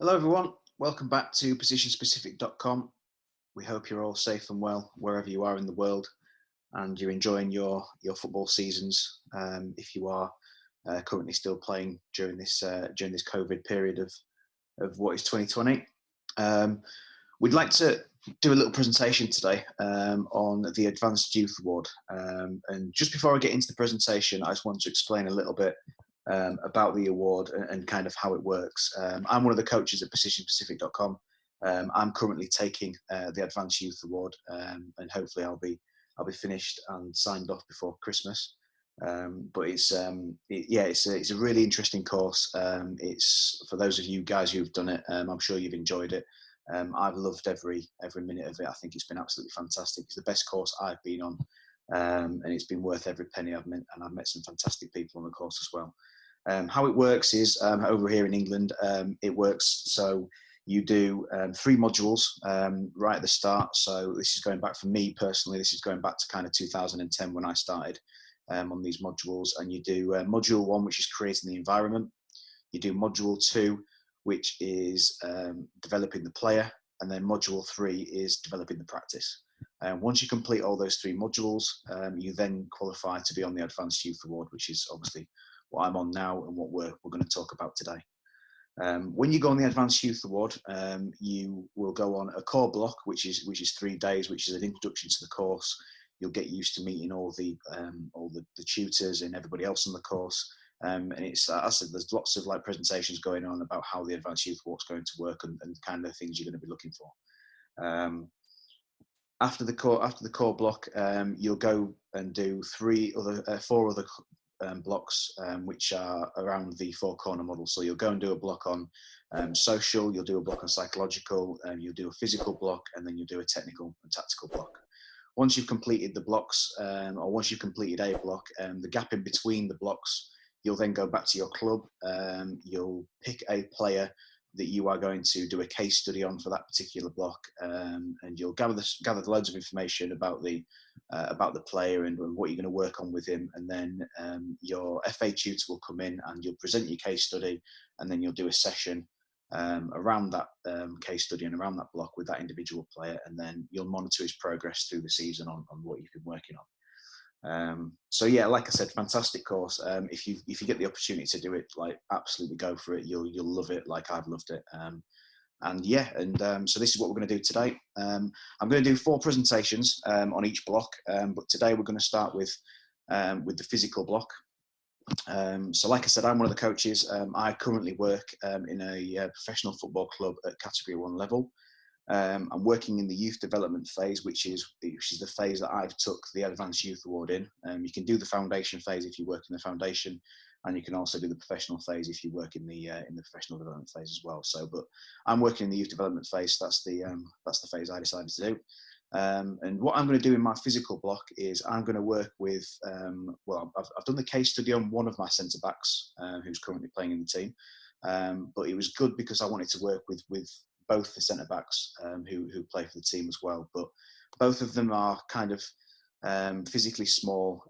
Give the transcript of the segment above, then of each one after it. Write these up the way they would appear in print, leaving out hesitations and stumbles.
Hello everyone, welcome back to positionspecific.com. We hope you're all safe and well wherever you are in the world and you're enjoying your football seasons. If you are currently still playing during this COVID period of what is 2020. We'd like to do a little presentation today on the Advanced Youth Award. And just before I get into the presentation, I just want to explain a little bit about the award and kind of how it works. I'm one of the coaches at positionspecific.com. I'm currently taking the Advanced Youth Award, and hopefully I'll be finished and signed off before Christmas. But it's a really interesting course. It's for those of you guys who've done it. I'm sure you've enjoyed it. I've loved every minute of it. I think it's been absolutely fantastic. It's the best course I've been on, and it's been worth every penny I've met. And I've met some fantastic people on the course as well. How it works is over here in England, it works so you do 3 modules right at the start. So this is going back for me personally. This is going back to kind of 2010 when I started on these modules. And you do module 1, which is creating the environment. You do module 2, which is developing the player. And then module 3 is developing the practice. Once you complete all those 3 modules, you then qualify to be on the Advanced Youth Award, which is obviously what I'm on now and what we're going to talk about today. When you go on the Advanced Youth Award, you will go on a core block, which is 3 days, which is an introduction to the course. You'll get used to meeting all the tutors and everybody else on the course. And it's, as I said, there's lots of like presentations going on about how the Advanced Youth Award's going to work and kind of things you're going to be looking for. After the core block, you'll go and do 4 other blocks, which are around the 4-corner model. So you'll go and do a block on social, you'll do a block on psychological, you'll do a physical block, and then you'll do a technical and tactical block. Once you've completed the blocks, or once you've completed a block, the gap in between the blocks, you'll then go back to your club. You'll pick a player that you are going to do a case study on for that particular block, and you'll gather loads of information about the player and what you're going to work on with him. And then your FA tutor will come in and you'll present your case study, and then you'll do a session around that case study and around that block with that individual player, and then you'll monitor his progress through the season on what you've been working on. So yeah, like I said, fantastic course. If you get the opportunity to do it, like absolutely go for it. You'll love it, like I've loved it. So this is what we're going to do today. I'm going to do 4 presentations on each block, but today we're going to start with the physical block. So like I said, I'm one of the coaches. I currently work in a professional football club at Category 1 level. I'm working in the youth development phase, which is the phase that I've took the Advanced Youth Award in. You can do the foundation phase if you work in the foundation, and you can also do the professional phase if you work in the professional development phase as well. So, but I'm working in the youth development phase. So that's the phase I decided to do. And what I'm going to do in my physical block is I'm going to work with. I've done the case study on one of my centre backs who's currently playing in the team, but it was good because I wanted to work with both the centre backs who play for the team as well. But both of them are kind of physically small,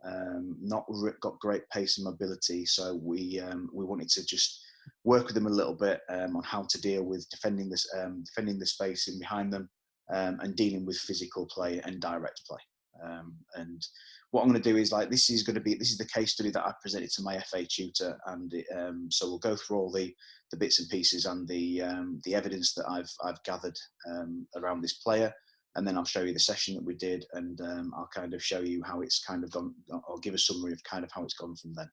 not got great pace and mobility. So we wanted to just work with them a little bit on how to deal with defending the space in behind them, and dealing with physical play and direct play. And what I'm going to do is this is the case study that I presented to my FA tutor, and so we'll go through all the bits and pieces and the evidence that I've gathered around this player, and then I'll show you the session that we did, and I'll kind of show you how it's kind of gone. I'll give a summary of kind of how it's gone from then.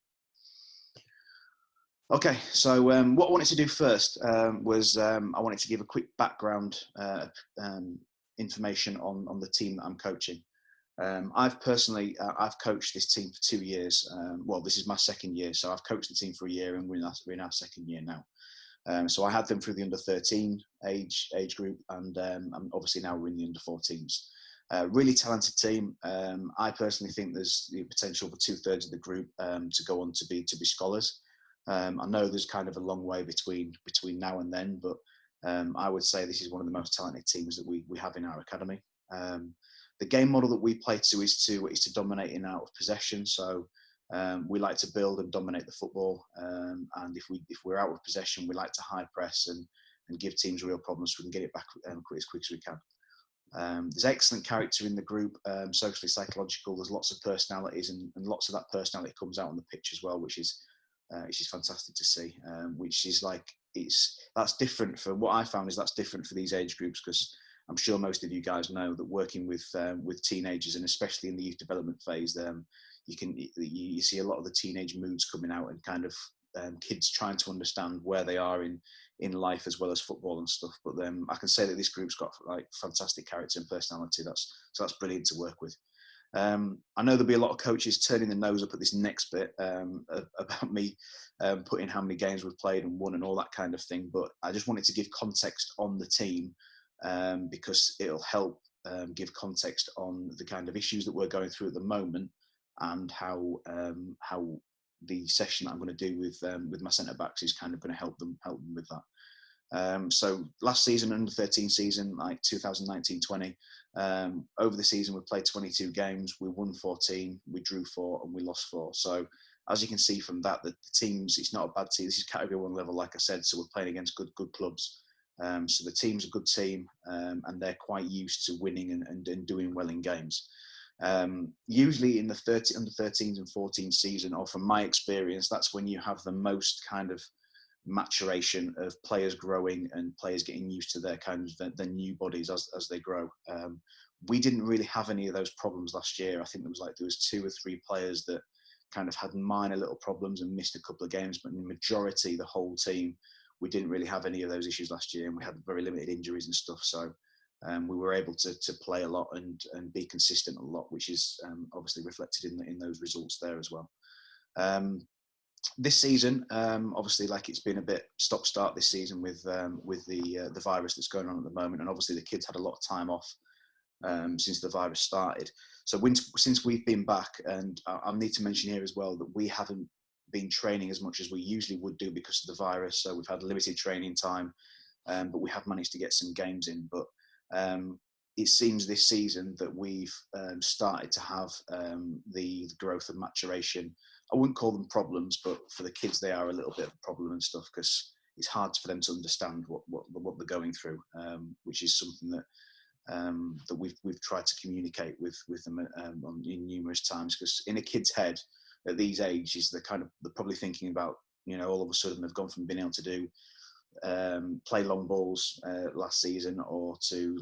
Okay, so what I wanted to do first was I wanted to give a quick background information on the team that I'm coaching. I've coached this team for 2 years. This is my 2nd year, so I've coached the team for a year, and we're in our 2nd year now. So I had them through the under 13 age group, and obviously now we're in the under 14s. Really talented team. I personally think there's the potential for 2/3 of the group to go on to be scholars. I know there's kind of a long way between now and then, but I would say this is one of the most talented teams that we have in our academy. The game model that we play to is to dominate in out of possession. So we like to build and dominate the football, and if we're out of possession, we like to high press and give teams real problems so we can get it back as quick as we can. There's excellent character in the group, socially psychological. There's lots of personalities, and lots of that personality comes out on the pitch as well, which is fantastic to see. Which is like that's different for what I found is that's different for these age groups, because I'm sure most of you guys know that working with teenagers, and especially in the youth development phase, you see a lot of the teenage moods coming out, and kind of kids trying to understand where they are in life as well as football and stuff. But I can say that this group's got like fantastic character and personality. That's brilliant to work with. I know there'll be a lot of coaches turning their nose up at this next bit about me putting how many games we've played and won and all that kind of thing. But I just wanted to give context on the team, because it'll help give context on the kind of issues that we're going through at the moment, and how the session that I'm going to do with my centre backs is kind of going to help them with that. So last season, under 13 season, like 2019-20, over the season we played 22 games. We won 14, we drew 4, and we lost 4. So as you can see from that, the teams, it's not a bad team. This is Category 1 level, like I said. So we're playing against good clubs. So the team's a good team, and they're quite used to winning and doing well in games. Usually in the under 13s and 14 season, or from my experience, that's when you have the most kind of maturation of players growing and players getting used to their kind of their new bodies as they grow. We didn't really have any of those problems last year. I think there was 2 or 3 players that kind of had minor little problems and missed a couple of games, but in the majority, the whole team, we didn't really have any of those issues last year, and we had very limited injuries and stuff. So we were able to play a lot and be consistent a lot, which is obviously reflected in those results there as well. This season, obviously, like it's been a bit stop-start this season with the virus that's going on at the moment, and obviously the kids had a lot of time off since the virus started. So since we've been back, and I need to mention here as well that we haven't been training as much as we usually would do because of the virus. So we've had limited training time, but we have managed to get some games in. But it seems this season that we've started to have the growth and maturation. I wouldn't call them problems, but for the kids, they are a little bit of a problem and stuff, because it's hard for them to understand what they're going through, which is something that we've tried to communicate with them in numerous times. Because in a kid's head at these ages, they're probably thinking about, all of a sudden they've gone from being able to do play long balls last season, or to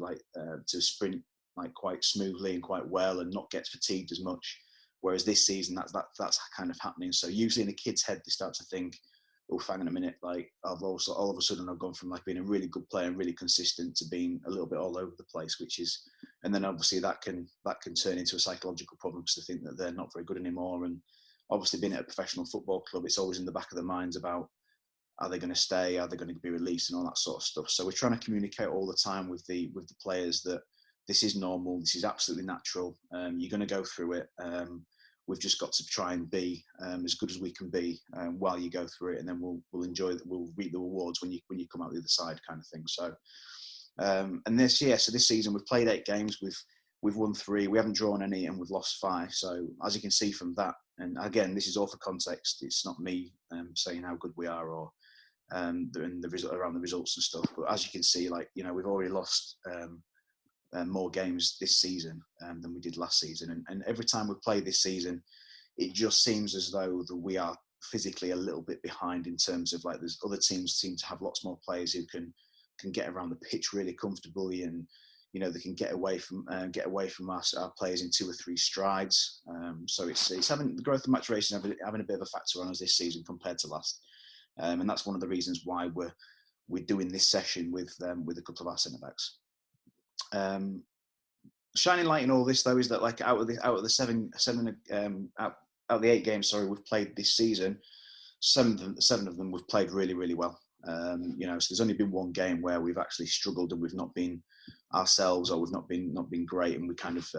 sprint like quite smoothly and quite well and not get fatigued as much. Whereas this season, that's kind of happening. So usually in a kid's head, they start to think, "Oh, hang on a minute! Like all of a sudden, I've gone from like being a really good player and really consistent to being a little bit all over the place." And then obviously that can turn into a psychological problem, because they think that they're not very good anymore. And obviously, being at a professional football club, it's always in the back of their minds about, are they going to stay? Are they going to be released and all that sort of stuff? So we're trying to communicate all the time with the players that this is normal. This is absolutely natural. You're going to go through it. We've just got to try and be as good as we can be while you go through it, and then we'll enjoy it. We'll reap the rewards when you come out the other side, kind of thing. So, and this season we've played 8 games. We've won 3. We haven't drawn any, and we've lost 5. So as you can see from that, and again, this is all for context. It's not me saying how good we are or the result around the results and stuff. But as you can see, we've already lost more games this season than we did last season. And every time we play this season, it just seems as though that we are physically a little bit behind, in terms of like, there's other teams seem to have lots more players who can get around the pitch really comfortably, and they can get away from us, our players, in 2 or 3 strides. So it's having the growth and maturation having a bit of a factor on us this season compared to last. And that's one of the reasons why we're doing this session with a couple of our centre backs. Shining light in all this, though, is that like out of the 8 games, we've played this season, 7 of them we've played really, really well. So there's only been 1 game where we've actually struggled and we've not been ourselves, or we've not been great, and we kind of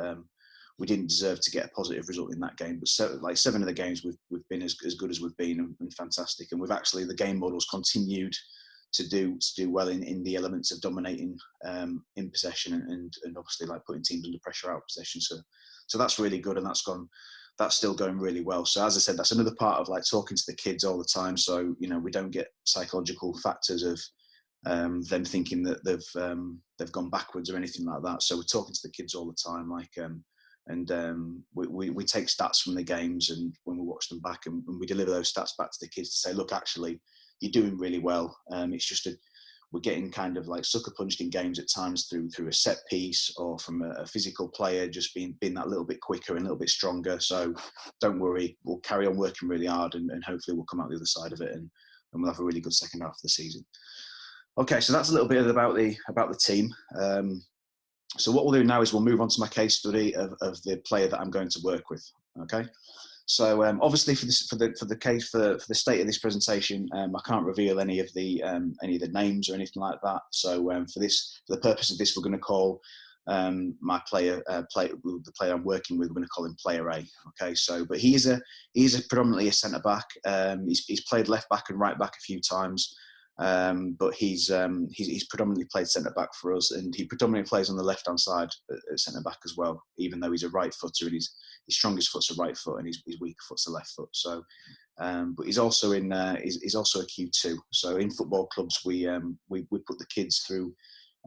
we didn't deserve to get a positive result in that game. But 7 of the games we've been as good as we've been, and fantastic. And we've actually, the game model's continued to do well in the elements of dominating in possession and obviously like putting teams under pressure out of possession. So that's really good, and that's still going really well. So as I said, that's another part of like talking to the kids all the time. So we don't get psychological factors of them thinking that they've gone backwards or anything like that. So we're talking to the kids all the time, we take stats from the games, and when we watch them back, and we deliver those stats back to the kids to say, look, actually, you're doing really well. It's just we're getting kind of like sucker punched in games at times through a set piece or from a physical player just being that little bit quicker and a little bit stronger. So don't worry, we'll carry on working really hard, and hopefully we'll come out the other side of it, and we'll have a really good second half of the season. Okay, so that's a little bit about the team. So what we'll do now is we'll move on to my case study of the player that I'm going to work with. Okay, so obviously for the state of this presentation, I can't reveal any of the names or anything like that. So for the purpose of this, we're going to call my the player I'm working with, we're going to call him Player A. Okay, so but he is predominantly a centre back. He's played left back and right back a few times. But he's predominantly played centre back for us, and he predominantly plays on the left hand side at centre back as well. Even though he's a right footer, and his strongest foot's a right foot, and his weaker foot's a left foot. So, but he's also he's also a Q2. So in football clubs, we put the kids through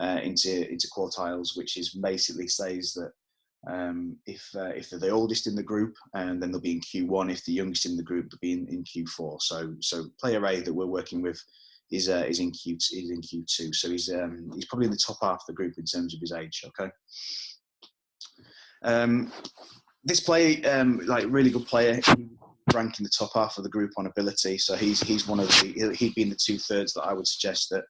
into quartiles, which is basically says that if they're the oldest in the group, and then they'll be in Q1. If the youngest in the group, they'll be in Q4. So player A that we're working with is in Q2, so he's probably in the top half of the group in terms of his age. Okay, this player, like really good player, ranked in the top half of the group on ability. So he's one of he'd be in the 2/3 that I would suggest that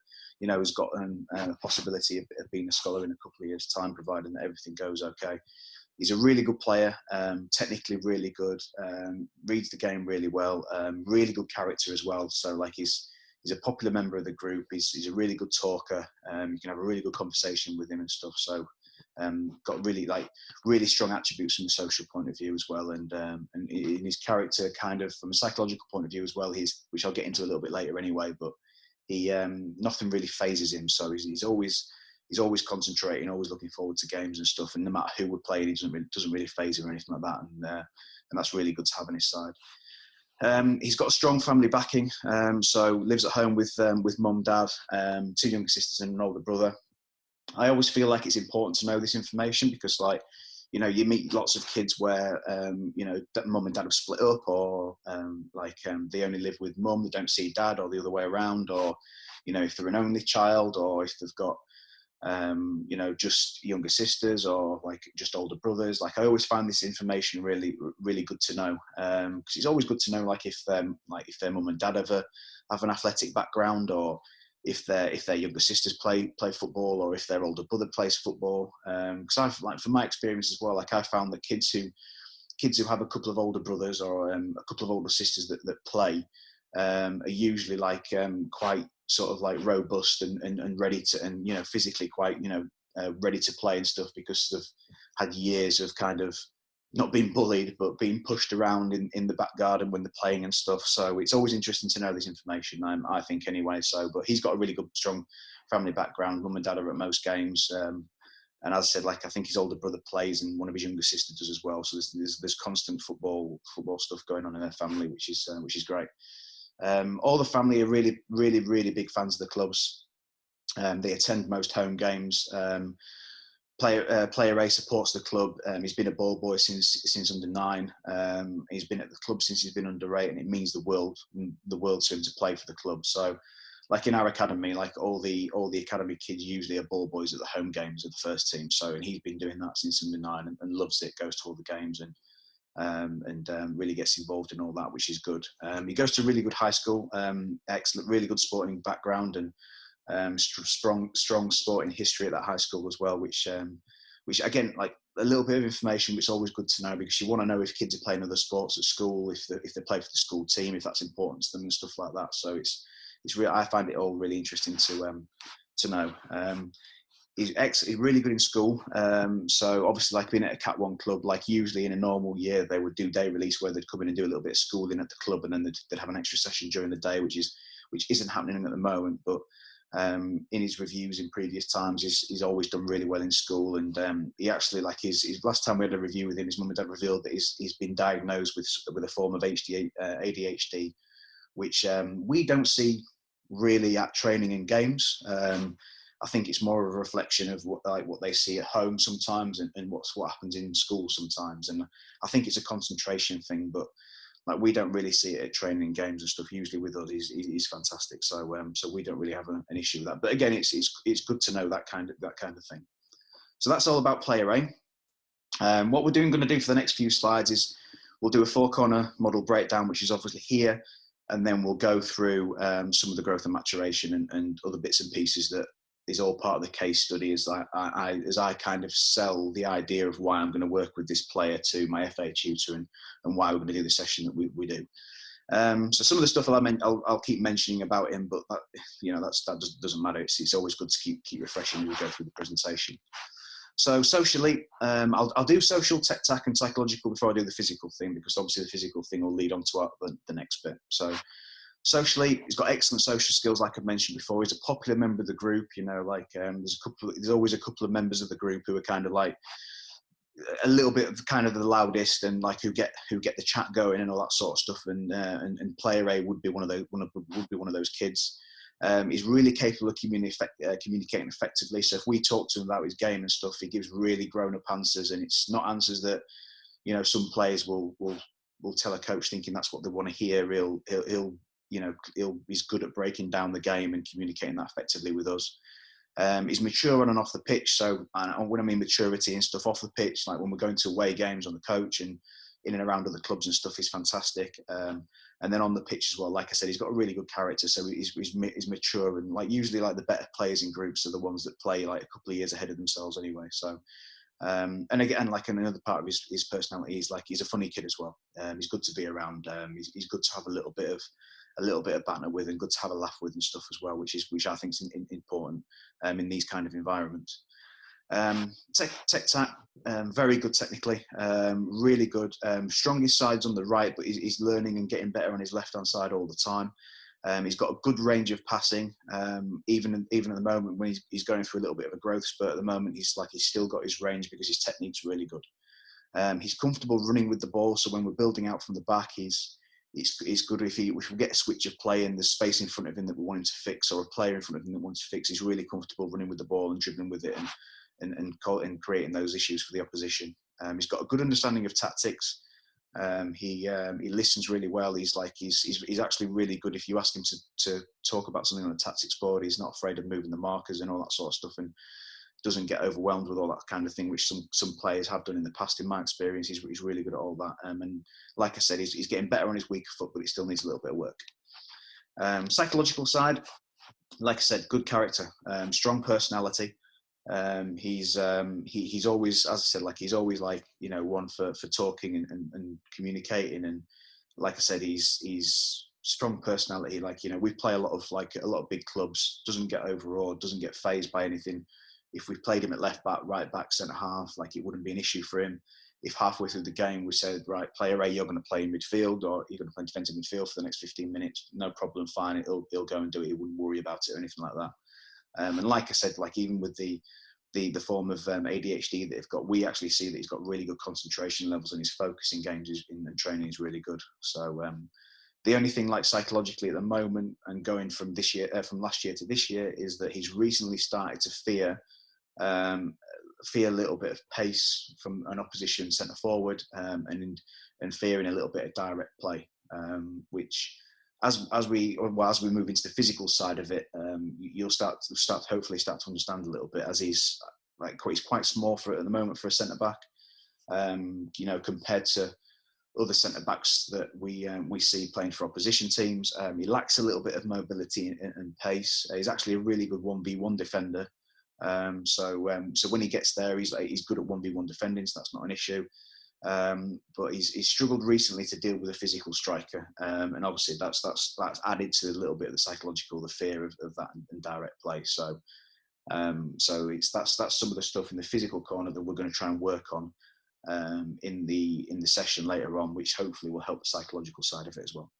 has got a possibility of being a scholar in a couple of years' time, providing that everything goes okay. He's a really good player, technically really good, reads the game really well, really good character as well. So like he's a popular member of the group. He's a really good talker. You can have a really good conversation with him and stuff. So got really strong attributes from a social point of view as well. And in his character, kind of from a psychological point of view as well, which I'll get into a little bit later anyway, but he nothing really phases him. So he's always concentrating, always looking forward to games and stuff. And no matter who we're playing, he doesn't really phase him or anything like that. And that's really good to have on his side. He's got a strong family backing, so lives at home with mum, dad, 2 younger sisters and an older brother. I always feel like it's important to know this information because, you meet lots of kids where, mum and dad have split up, or they only live with mum, they don't see dad, or the other way around, or, if they're an only child, or if they've got just younger sisters or just older brothers. I always find this information really, really good to know, because it's always good to know if their mum and dad have an athletic background, or if their younger sisters play football, or if their older brother plays football. Because I've from my experience as well, I found that kids who have a couple of older brothers or a couple of older sisters that play are usually quite sort of robust and ready to, and physically quite ready to play and stuff, because they've had years of kind of not being bullied but being pushed around in the back garden when they're playing and stuff. So it's always interesting to know this information, I think anyway. So, but he's got a really good strong family background. Mum and dad are at most games, and as I said, I think his older brother plays and one of his younger sisters does as well. So there's constant football stuff going on in their family, which is great. All the family are really, really, really big fans of the clubs. They attend most home games. Player A supports the club. He's been a ball boy since under 9. He's been at the club since he's been under 8, and it means the world to him to play for the club. So, in our academy, all the academy kids usually are ball boys at the home games of the first team. So, and he's been doing that since under 9 and loves it. Goes to all the games and really gets involved in all that, which is good. He goes to a really good high school, excellent, really good sporting background, and strong sporting history at that high school as well, which again, a little bit of information, which is always good to know, because you want to know if kids are playing other sports at school, if they play for the school team, if that's important to them and stuff like that. So it's really, I find it all really interesting to know. He's really good in school. So obviously, being at a Cat 1 club, usually in a normal year, they would do day release where they'd come in and do a little bit of schooling at the club, and then they'd have an extra session during the day, which isn't happening at the moment. But in his reviews in previous times, he's always done really well in school. And he actually, his last time we had a review with him, his mum and dad revealed that he's been diagnosed with a form of ADHD, which we don't see really at training and games. I think it's more of a reflection of what they see at home sometimes, and what happens in school sometimes. And I think it's a concentration thing, but like we don't really see it at training and games and stuff. Usually with us, he's fantastic. So we don't really have an issue with that. But again, it's good to know that kind of thing. So that's all about player A. What we're going to do for the next few slides is we'll do a 4-corner model breakdown, which is obviously here, and then we'll go through some of the growth and maturation and other bits and pieces that is all part of the case study as I kind of sell the idea of why I'm going to work with this player to my FA tutor and why we're going to do the session that we do. So some of the stuff I'll keep mentioning about him, but that doesn't matter. It's always good to keep refreshing as we go through the presentation. So socially, I'll do social, tech, tac, and psychological before I do the physical thing, because obviously the physical thing will lead on to the next bit. So socially, he's got excellent social skills, like I've mentioned before. He's a popular member of the group. There's always a couple of members of the group who are kind of like a little bit of kind of the loudest and like who get the chat going and all that sort of stuff. And player A would be one of those kids. He's really capable of communicating effectively. So if we talk to him about his game and stuff, he gives really grown-up answers, and it's not answers that some players will tell a coach thinking that's what they want to hear. He's good at breaking down the game and communicating that effectively with us. He's mature on and off the pitch. So when I mean maturity and stuff off the pitch, like when we're going to away games on the coach and in and around other clubs and stuff, he's fantastic. And then on the pitch as well, like I said, he's got a really good character. So he's mature, and like usually like the better players in groups are the ones that play like a couple of years ahead of themselves anyway. So and again, like another part of his personality is like he's a funny kid as well. He's good to be around. He's good to have a little bit of banter with, and good to have a laugh with and stuff as well, which I think is important in these kind of environments. Tech tac, very good technically, really good. Strongest side's on the right, but he's learning and getting better on his left hand side all the time. He's got a good range of passing, even at the moment when he's going through a little bit of a growth spurt. At the moment, he's still got his range because his technique's really good. He's comfortable running with the ball, so when we're building out from the back, it's good if we get a switch of play and there's space in front of him that we want him to fix, or a player in front of him that wants to fix. He's really comfortable running with the ball and dribbling with it and creating those issues for the opposition. He's got a good understanding of tactics. He listens really well. He's actually really good. If you ask him to talk about something on the tactics board, he's not afraid of moving the markers and all that sort of stuff, and doesn't get overwhelmed with all that kind of thing, which some players have done in the past. In my experience, he's really good at all that. And like I said, he's getting better on his weaker foot, but he still needs a little bit of work. Psychological side, like I said, good character, strong personality. He's always, as I said, like he's always like one for talking and communicating, and like I said, he's strong personality. Like we play a lot of big clubs. Doesn't get overawed, doesn't get fazed by anything. If we played him at left back, right back, centre half, like it wouldn't be an issue for him. If halfway through the game we said, right, player A, you're going to play in midfield, or you're going to play defensive midfield for the next 15 minutes, no problem, fine. He'll go and do it. He wouldn't worry about it or anything like that. And like I said, like even with the form of ADHD that they've got, we actually see that he's got really good concentration levels, and his focus in games and training is really good. So the only thing like psychologically at the moment, and going from last year to this year, is that he's recently started to fear a little bit of pace from an opposition centre forward, and fearing a little bit of direct play, which as we move into the physical side of it, you'll hopefully start to understand a little bit, as he's quite small at the moment for a centre back, compared to other centre backs that we see playing for opposition teams. He lacks a little bit of mobility and pace. He's actually a really good 1v1 defender. So when he gets there, he's good at 1v1 defending, so that's not an issue. But he's struggled recently to deal with a physical striker, and obviously that's added to a little bit of the psychological, the fear of that and direct play. So that's some of the stuff in the physical corner that we're going to try and work on in the session later on, which hopefully will help the psychological side of it as well.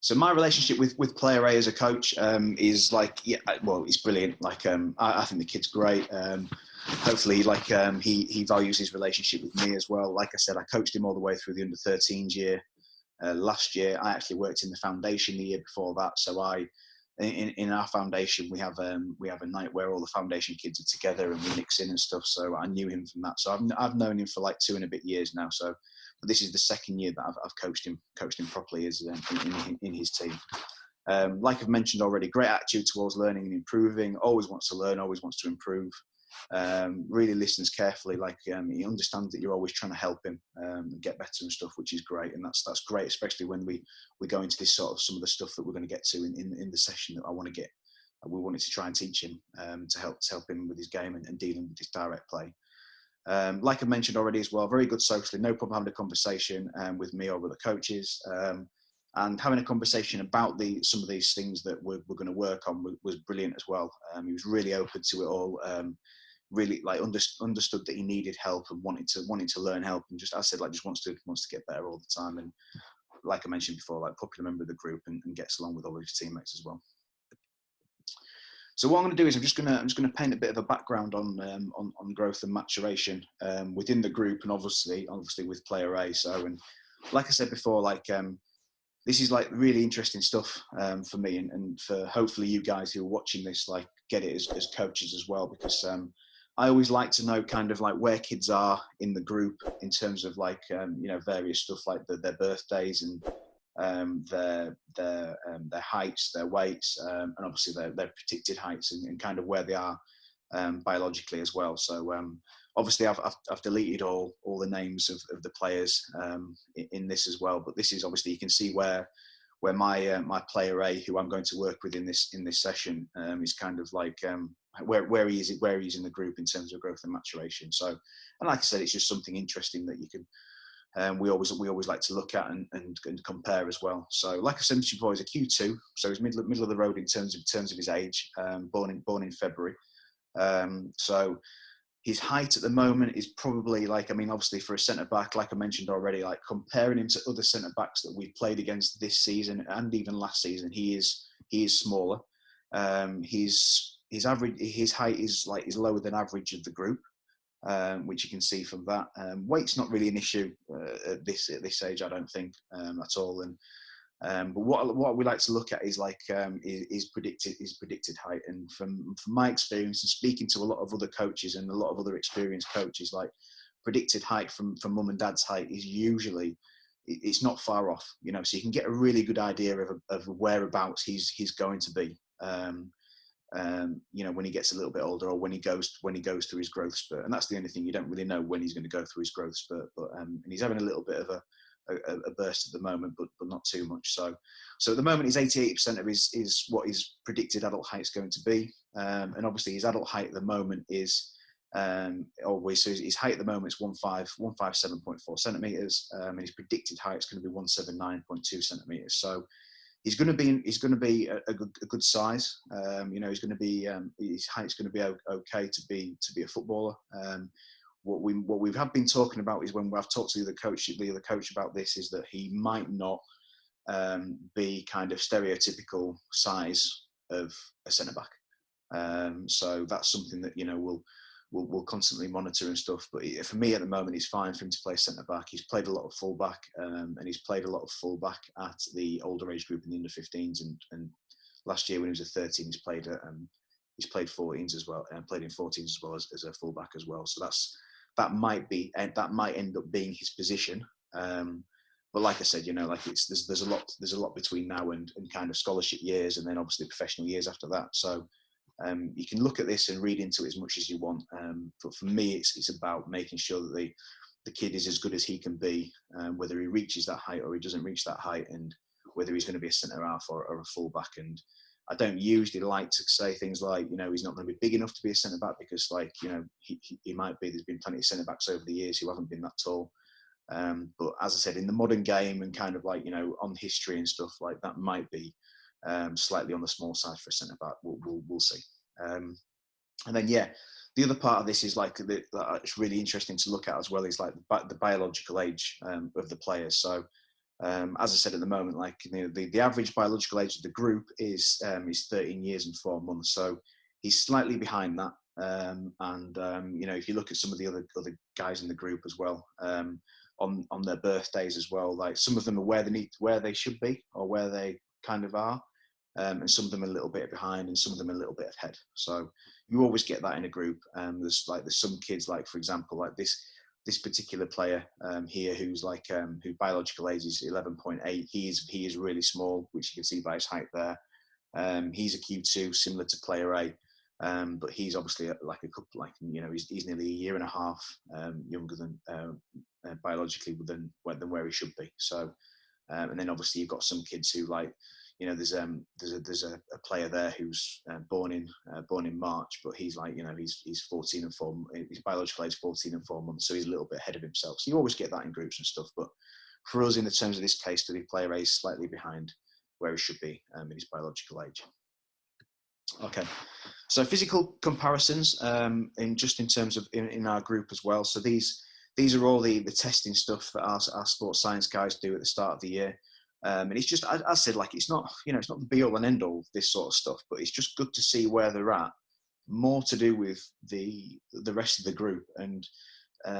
So my relationship with player A as a coach is it's brilliant. I think the kid's great. Hopefully, he values his relationship with me as well. Like I said, I coached him all the way through the under-13s year. last year. I actually worked in the foundation the year before that, so in our foundation we have a night where all the foundation kids are together and we mix in and stuff. So I knew him from that. So I've known him for like 2 and a bit years now. So, but this is the second year that I've coached him properly as in his team. Like I've mentioned already, great attitude towards learning and improving. Always wants to learn, always wants to improve. Really listens carefully. Like he understands that you're always trying to help him get better and stuff, which is great. And that's great, especially when we go into this sort of some of the stuff that we're going to get to in the session that I want to get. We wanted to try and teach him to help him with his game and dealing with his direct play. Like I mentioned already as well, very good socially, no problem having a conversation with me or with the coaches. And having a conversation about some of these things that we're going to work on was brilliant as well. He was really open to it all. Really like understood that he needed help and wanted to learn help, and just, as I said, like just wants to get better all the time. And like I mentioned before, like popular member of the group and gets along with all of his teammates as well. So what I'm going to do is I'm just going to paint a bit of a background on growth and maturation within the group, and obviously with player A. So, and like I said before, like this is like really interesting stuff for me and for hopefully you guys who are watching this, like get it as coaches as well, because I always like to know kind of like where kids are in the group in terms of like various stuff like their birthdays and their heights, their weights, and obviously their predicted heights and kind of where they are biologically as well. So obviously I've deleted all the names of the players in this as well, but this is obviously, you can see where my player A, who I'm going to work with in this session, is kind of like where he is in the group in terms of growth and maturation. So, and like I said, it's just something interesting that you can we always like to look at and compare as well. So, like I said before, he's a Q2, so he's middle of the road in terms of his age. Born in February. So his height at the moment is probably like, I mean, obviously for a centre back, like I mentioned already, like comparing him to other centre backs that we've played against this season and even last season, he is smaller. His height is lower than average of the group, which you can see from that. Weight's not really an issue at this age, I don't think, at all. And but what we like to look at is like is predicted height. And from my experience and speaking to a lot of other coaches and a lot of other experienced coaches, like predicted height from mum and dad's height is usually, it's not far off, so you can get a really good idea of whereabouts he's going to be when he gets a little bit older, or when he goes through his growth spurt. And that's the only thing, you don't really know when he's going to go through his growth spurt, but and he's having a little bit of a burst at the moment, but not too much. So at the moment, his 88% of is what his predicted adult height is going to be, and obviously his adult height at the moment is so his height at the moment is 157.4 centimeters, and his predicted height is going to be 179.2 centimeters. So he's going to be a good size. He's going to be his height's going to be okay to be a footballer. What we have been talking about is, when I've talked to the other coach about this, is that he might not be kind of stereotypical size of a centre back. So that's something that we'll constantly monitor and stuff. But for me at the moment, it's fine for him to play centre back. He's played a lot of full back, and he's played a lot of full back at the older age group in the under 15s. And last year when he was a 13, he's played 14s as well, and played in 14s as well as a full back as well. So that might end up being his position. But like I said, there's a lot between now and kind of scholarship years, and then obviously professional years after that. So you can look at this and read into it as much as you want. But for me, it's about making sure that the kid is as good as he can be, whether he reaches that height or he doesn't reach that height, and whether he's going to be a centre half or a full back. And I don't usually like to say things like, he's not going to be big enough to be a centre back, because he might be. There's been plenty of centre backs over the years who haven't been that tall. But as I said, in the modern game and kind of on history and stuff, like that might be slightly on the small side for a centre back. We'll see. And then the other part of this is it's really interesting to look at as well, is like the biological age of the players. So as I said, at the moment, the average biological age of the group is 13 years and 4 months. So he's slightly behind that. And if you look at some of the other guys in the group as well, on their birthdays as well. Like some of them are where they should be or where they kind of are, and some of them are a little bit behind, and some of them are a little bit ahead. So you always get that in a group. There's some kids, like for example, like this particular player here, who's like whose biological age is 11.8. He is really small, which you can see by his height there. He's a Q2, similar to player A. But he's obviously he's nearly a year and a half younger than biologically than where he should be. So, and then obviously you've got some kids who there's a player there who's born in March, but he's he's 14 and 4. His biological age 14 and 4 months, so he's a little bit ahead of himself. So you always get that in groups and stuff. But for us, in the terms of this case study, player A is slightly behind where he should be in his biological age. Okay, so physical comparisons in terms of in our group as well. So these are all the testing stuff that our sports science guys do at the start of the year. And it's just, I said, like, it's not the be all and end all, this sort of stuff, but it's just good to see where they're at, more to do with the rest of the group. And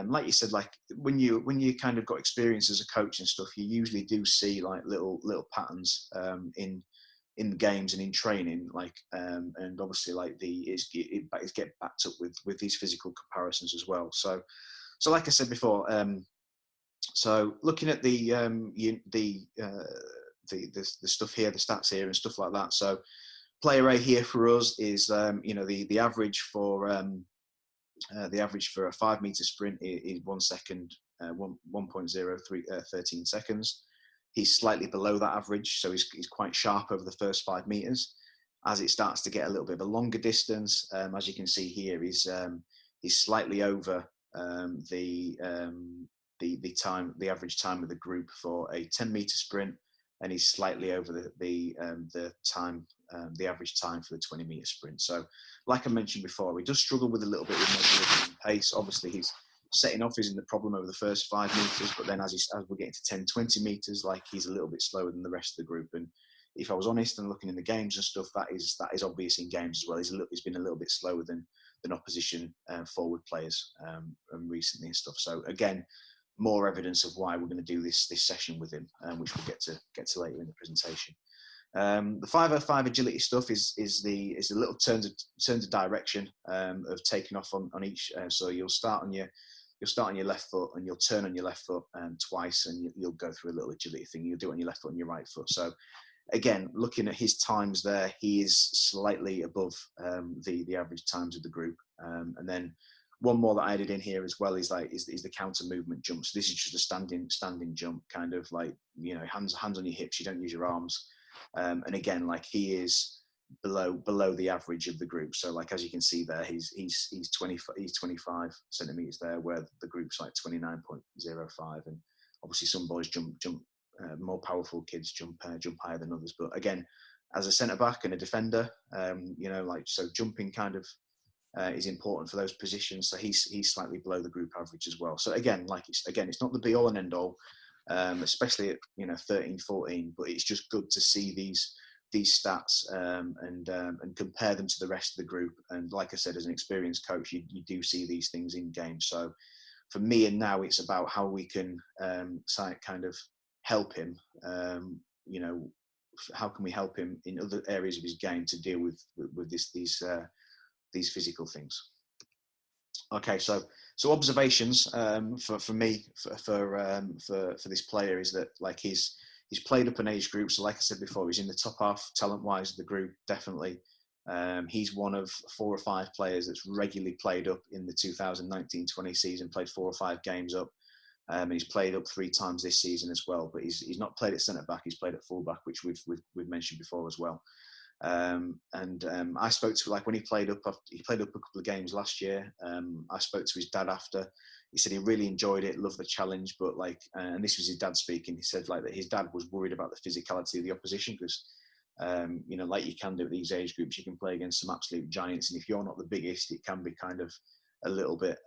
like you said, like when you kind of got experience as a coach and stuff, you usually do see like little patterns in the games and in training, like and obviously like it's get backed up with these physical comparisons as well. So like I said before, so looking at the stuff here, the stats here and stuff like that. So player A here for us is the average for a 5 meter sprint is 1 second, 1.13 seconds. He's slightly below that average, so he's quite sharp over the first 5 meters. As it starts to get a little bit of a longer distance, as you can see here, he's slightly over the average time of the group for a 10 meter sprint, and he's slightly over the average time for the 20 meter sprint. So, like I mentioned before, he does struggle with a little bit with mobility and pace. Obviously, he's setting off isn't the problem over the first 5 meters, but then as we're getting to 10, 20 meters, like he's a little bit slower than the rest of the group. And if I was honest and looking in the games and stuff, that is obvious in games as well. He's been a little bit slower than opposition forward players recently and stuff. So again, more evidence of why we're going to do this session with him, which we'll get to later in the presentation. The 505 agility stuff is the little turns of direction of taking off on each. So you'll start on your left foot and you'll turn on your left foot twice, and you'll go through a little agility thing. You'll do it on your left foot and your right foot. So again, looking at his times there, he is slightly above the average times of the group. And then one more that I added in here as well is the counter movement jump. So this is just a standing jump, kind of like, hands on your hips. You don't use your arms. And again, like he is below the average of the group. So like, as you can see there, he's 25 centimeters there, where the group's like 29.05. And obviously some boys jump more powerful kids jump higher than others. But again, as a centre back and a defender, so jumping kind of is important for those positions. So he's slightly below the group average as well. So again, it's not the be all and end all, especially at 13, 14. But it's just good to see these stats and compare them to the rest of the group. And like I said, as an experienced coach, you do see these things in games. So for me, and now it's about how we can kind of help him. How can we help him in other areas of his game to deal with these physical things? Okay, so observations for me for this player is that, like, he's played up an age group. So like I said before, he's in the top half talent-wise of the group, definitely. He's one of 4 or 5 players that's regularly played up in the 2019-20 season, played 4 or 5 games up. And he's played up 3 times this season as well, but he's not played at centre back. He's played at full back, which we've mentioned before as well. I spoke to, like, when he played up a couple of games last year. I spoke to his dad after. He said he really enjoyed it, loved the challenge, but like, and this was his dad speaking. He said like that his dad was worried about the physicality of the opposition because, like you can do at these age groups, you can play against some absolute giants, and if you're not the biggest, it can be kind of a little bit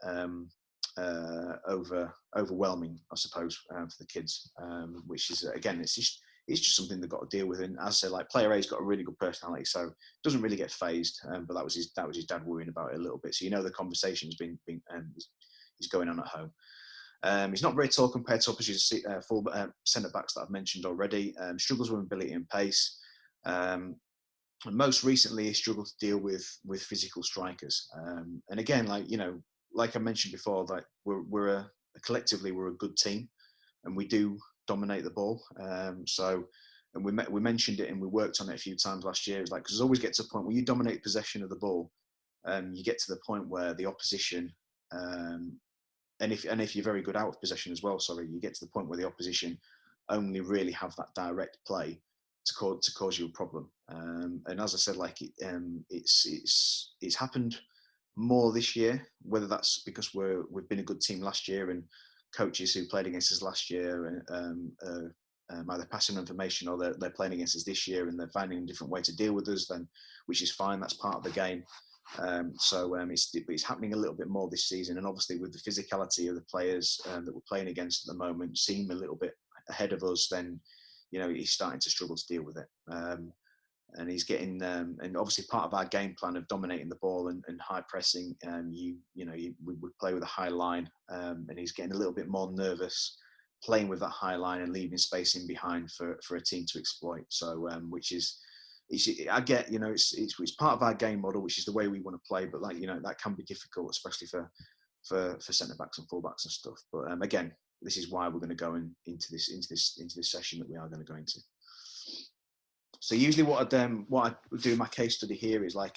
overwhelming, I suppose, for the kids. Which is, again, it's just something they've got to deal with. And as I say, like, player A's got a really good personality, so doesn't really get phased. But that was his dad worrying about it a little bit. So the conversation's been is going on at home. He's not very tall compared to full centre backs that I've mentioned already. Struggles with mobility and pace. And most recently, he struggled to deal with physical strikers. And again, like I mentioned before, like collectively we're a good team, and we do dominate the ball. And we mentioned it and we worked on it a few times last year. It's like, because it always gets to a point where you dominate possession of the ball, you get to the point where the opposition, and if you're very good out of possession as well, you get to the point where the opposition only really have that direct play to cause you a problem. And as I said, it's happened more this year, whether that's because we've been a good team last year and coaches who played against us last year either passing information, or they're playing against us this year and they're finding a different way to deal with us, which is fine. That's part of the game. It's happening a little bit more this season, and obviously with the physicality of the players that we're playing against at the moment seem a little bit ahead of us, then he's starting to struggle to deal with it. And he's getting, and obviously part of our game plan of dominating the ball and high pressing, we play with a high line, and he's getting a little bit more nervous playing with that high line and leaving space in behind for a team to exploit. So, which is, I get, it's part of our game model, which is the way we want to play, but that can be difficult, especially for centre backs and full backs and stuff. But again, this is why we're going to go into this session that we are going to go into. So usually what I do in my case study here is I've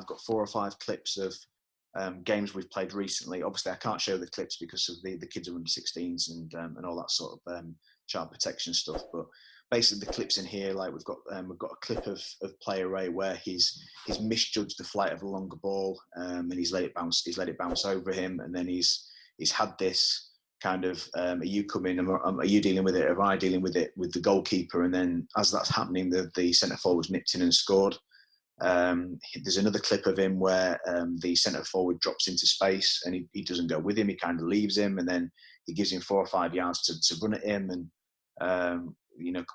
got 4 or 5 clips of games we've played recently. Obviously I can't show the clips because of the kids are under 16s and all that sort of child protection stuff. But basically the clips in here, we've got a clip of player A where he's misjudged the flight of a longer ball, and he's let it bounce over him, and then he's had this kind of, are you coming, are you dealing with it, or am I dealing with it with the goalkeeper? And then as that's happening, the centre forward's nipped in and scored. There's another clip of him where the centre forward drops into space and he doesn't go with him, he kind of leaves him, and then he gives him 4 or 5 yards to run at him, and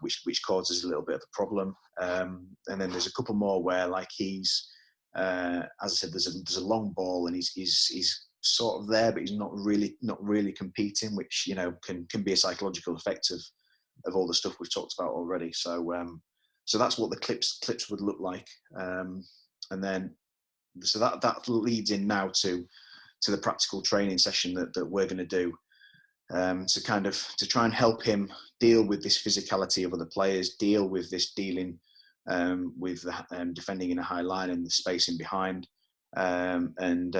which causes a little bit of a problem. And then there's a couple more where he's, as I said, there's a long ball and he's sort of there, but he's not really competing, which can be a psychological effect of all the stuff we've talked about already. So that's what the clips would look like, and then so that leads in now to the practical training session that we're going to do, to try and help him deal with this physicality of other players, deal with this dealing with defending in a high line and the space in behind. And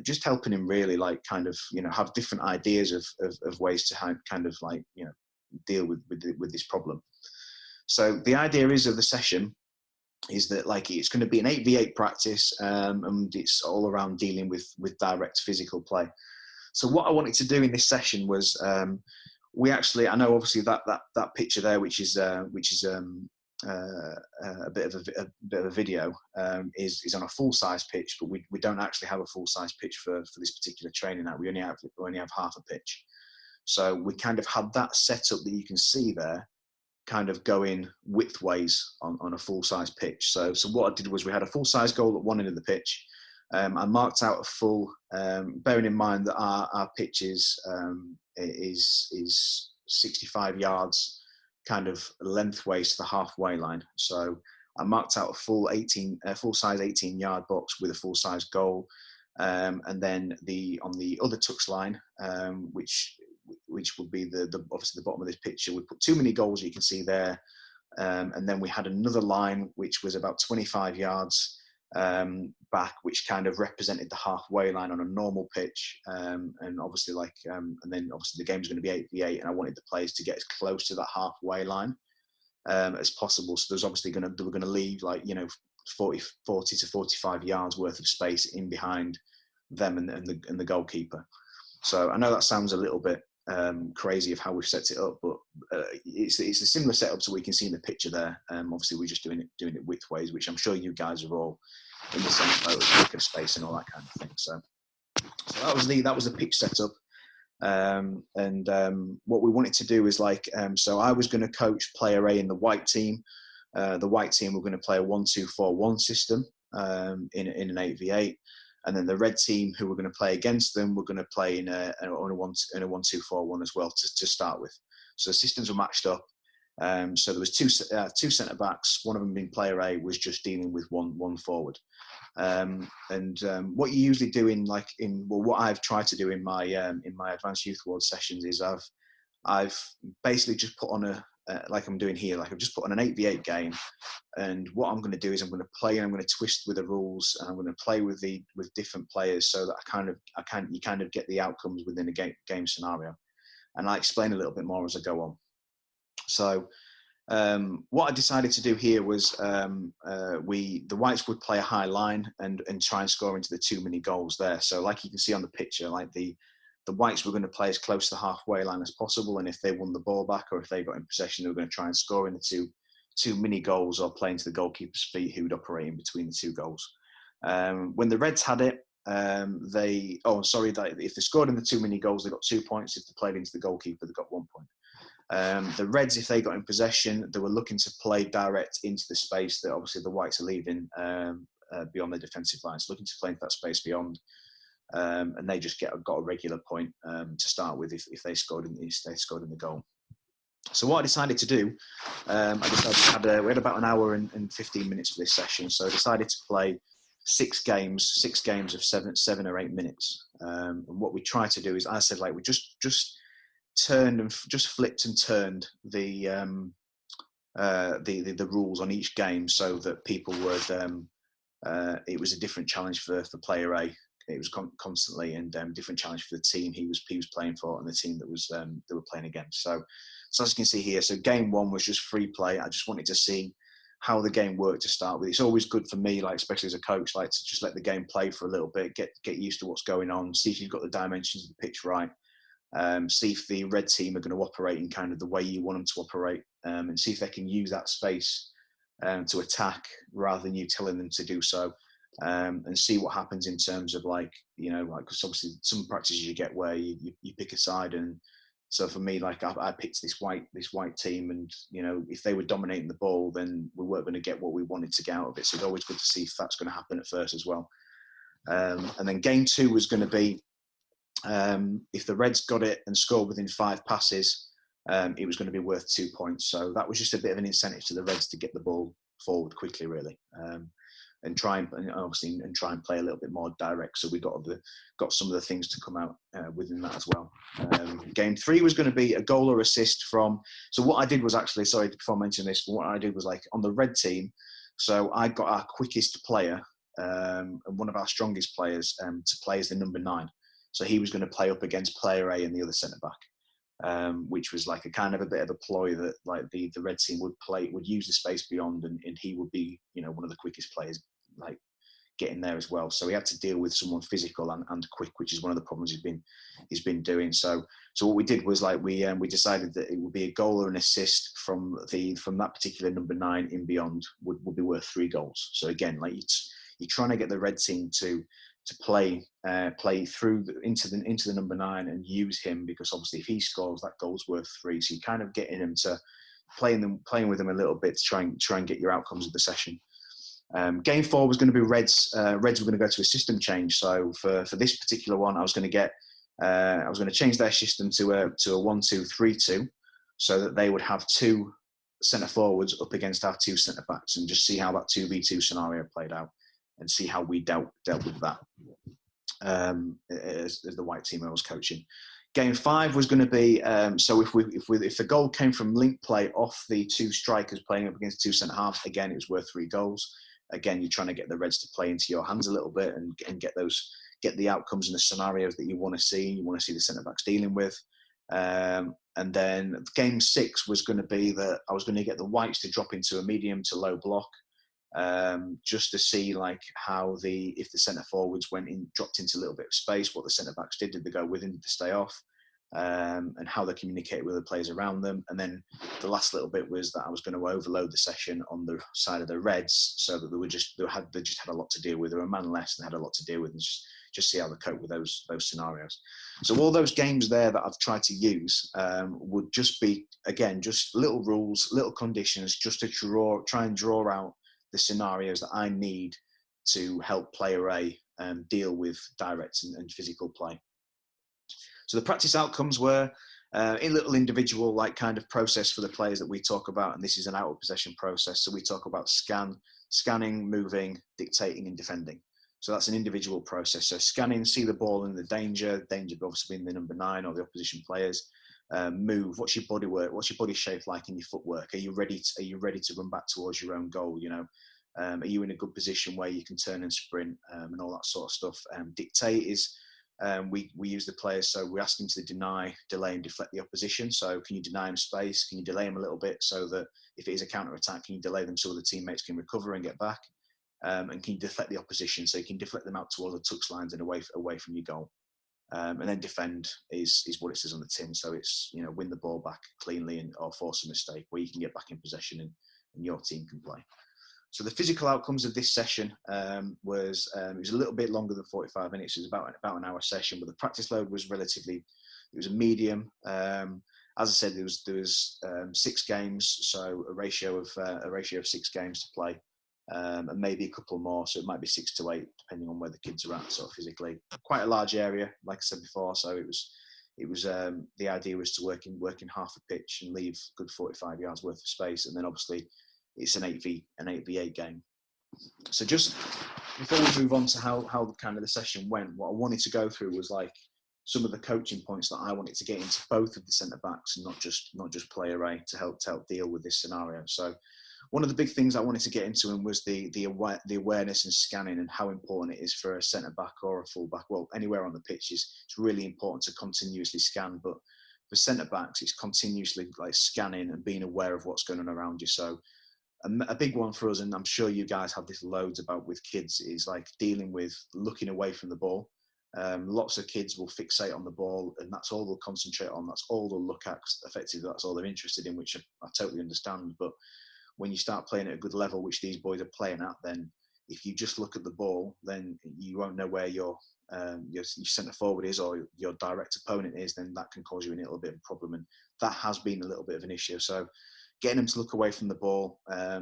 just helping him really have different ideas of ways to deal with this problem. So the idea of the session is that it's going to be an 8v8 practice, and it's all around dealing with direct physical play. So what I wanted to do in this session was, I know obviously that picture there, which is a bit of a video, is on a full-size pitch, but we don't actually have a full-size pitch for this particular training now. We only have half a pitch. So we kind of had that setup that you can see there, kind of going widthways on a full-size pitch. So what I did was we had a full-size goal at one end of the pitch. I marked out a full, bearing in mind that our pitch is 65 yards kind of lengthways to the halfway line. So I marked out a full-size 18-yard box with a full-size goal, and then on the other touchline, which would be obviously the bottom of this picture, we put too many goals, you can see there, and then we had another line which was about 25 yards back, which kind of represented the halfway line on a normal pitch, and obviously and then obviously the game was going to be 8v8, and I wanted the players to get as close to that halfway line as possible. So there's obviously we're going to leave 40 to 45 yards worth of space in behind them and the goalkeeper. So I know that sounds a little bit crazy of how we've set it up, but it's a similar setup to what you can see in the picture there. Obviously we're just doing it widthways, which I'm sure you guys are all in the same boat, with space and all that kind of thing. So that was the pitch setup, and what we wanted to do is so I was going to coach player A in the white team. The white team were going to play a 1-2-4-1 system in an 8v8. and then the red team who were going to play against them were going to play in a 1-2-4-1 as well to start with. So the systems were matched up. So there was two centre backs. One of them being player A was just dealing with one forward. What you usually do what I've tried to do in my advanced youth award sessions is I've basically just put on like I'm doing here, like I've just put on an 8v8 game, and what I'm going to do is I'm going to play and I'm going to twist with the rules, and I'm going to play with different players so that you kind of get the outcomes within a game scenario, and I explain a little bit more as I go on. So what I decided to do here was the whites would play a high line and try and score into the 2 mini goals there. So like you can see on the picture, like the whites were going to play as close to the halfway line as possible, and if they won the ball back or if they got in possession, they were going to try and score in the two mini goals or play into the goalkeeper's feet, who would operate in between the 2 goals. When the reds had it, if they scored in the 2 mini goals, they got 2 points. If they played into the goalkeeper, they got 1 point. The reds, if they got in possession, they were looking to play direct into the space that obviously the whites are leaving beyond the defensive lines, looking to play into that space beyond, and they just got a regular point to start with if they scored in the goal. So what I decided to do, we had about an hour and 15 minutes for this session, so I decided to play 6 games of 7 or 8 minutes. And what we tried to do is, I said, like, we just turned and just flipped and turned the rules on each game so that people would it was a different challenge for player A. It was constantly, and different challenge for the team he was playing for and the team that they were playing against. So as you can see here, so game 1 was just free play. I just wanted to see how the game worked to start with. It's always good for me, like especially as a coach, like to just let the game play for a little bit, get used to what's going on, see if you've got the dimensions of the pitch right. See if the red team are going to operate in kind of the way you want them to operate, and see if they can use that space to attack rather than you telling them to do so, and see what happens in terms of because obviously some practices you get where you pick a side, and so for me, like I picked this white team, and if they were dominating the ball, then we weren't going to get what we wanted to get out of it. So it's always good to see if that's going to happen at first as well. And then game 2 was going to be, if the reds got it and scored within 5 passes, it was going to be worth 2 points. So that was just a bit of an incentive to the reds to get the ball forward quickly, really, and try and play a little bit more direct. So we got some of the things to come out within that as well. Game 3 was going to be a goal or assist from. So what I did was actually, sorry before I mention this, but what I did was, like, on the red team. So I got our quickest player and one of our strongest players to play as the number 9. So he was going to play up against player A and the other centre back, which was like a kind of a bit of a ploy that, like, the red team would use the space beyond, and he would be one of the quickest players, like, getting there as well. So he had to deal with someone physical and quick, which is one of the problems he's been doing. So what we did was, like, we decided that it would be a goal or an assist from that particular number 9 in beyond would be worth 3 goals. So again, like, you're trying to get the red team to play through into the number 9 and use him, because obviously if he scores, that goal's worth 3. So you're kind of getting him to playing with them a little bit to try and get your outcomes of the session. Game 4 was going to be reds. Reds were going to go to a system change. So for this particular one, I was going to change their system to a 1-2-3-2, so that they would have 2 centre forwards up against our 2 centre backs, and just see how that 2v2 scenario played out, and see how we dealt with that as the white team I was coaching. Game 5 was going to be so if the goal came from link play off the 2 strikers playing up against 2 centre halves, again it was worth 3 goals. Again, you're trying to get the reds to play into your hands a little bit and get the outcomes and the scenarios that you want to see. You want to see the centre backs dealing with. And then game 6 was going to be that I was going to get the whites to drop into a medium to low block, just to see, like, how if the centre forwards dropped into a little bit of space, what the centre backs did they go with him to stay off, and how they communicate with the players around them. And then the last little bit was that I was going to overload the session on the side of the reds, so that they just had a lot to deal with. They were a man less, and they had a lot to deal with, and just see how they cope with those scenarios. So all those games there that I've tried to use would just be, again, just little rules, little conditions, just to try and draw out the scenarios that I need to help player A deal with direct and physical play. So the practice outcomes were a little individual like kind of process for the players that we talk about, and this is an out of possession process. So we talk about scanning, moving, dictating, and defending. So that's an individual process. So scanning, see the ball and the danger obviously being the number 9 or the opposition players. Move. What's your body work? What's your body shape like in your footwork? Are you ready to run back towards your own goal? You know, are you in a good position where you can turn and sprint and all that sort of stuff? Dictate is we use the players, so we ask them to deny, delay, and deflect the opposition. So can you deny them space? Can you delay them a little bit so that if it is a counter attack, can you delay them so the teammates can recover and get back? And can you deflect the opposition so you can deflect them out towards the touch lines and away from your goal? And then defend is what it says on the tin. So it's, you know, win the ball back cleanly or force a mistake where you can get back in possession and your team can play. So the physical outcomes of this session was it was a little bit longer than 45 minutes. It was about an hour session, but the practice load was it was a medium. As I said, there was 6 games, so a ratio of 6 games to play. And maybe a couple more, so it might be 6 to 8 depending on where the kids are at sort of physically. Quite a large area, like I said before, so it was the idea was to work in half a pitch and leave good 45 yards worth of space, and then obviously it's an 8v8 game. So just before we move on to how kind of the session went, what I wanted to go through was like some of the coaching points that I wanted to get into both of the centre backs and not just player A to help deal with this scenario. So one of the big things I wanted to get into was the awareness and scanning and how important it is for a centre back or a full back. Well, anywhere on the pitch it's really important to continuously scan, but for centre backs it's continuously like scanning and being aware of what's going on around you. So a big one for us, and I'm sure you guys have this loads about with kids, is like dealing with looking away from the ball. Lots of kids will fixate on the ball and that's all they'll concentrate on. That's all they'll look at. Effectively, that's all they're interested in, which I totally understand. But when you start playing at a good level, which these boys are playing at, then if you just look at the ball, then you won't know where your centre forward is or your direct opponent is, then that can cause you a little bit of a problem. And that has been a little bit of an issue. So getting them to look away from the ball.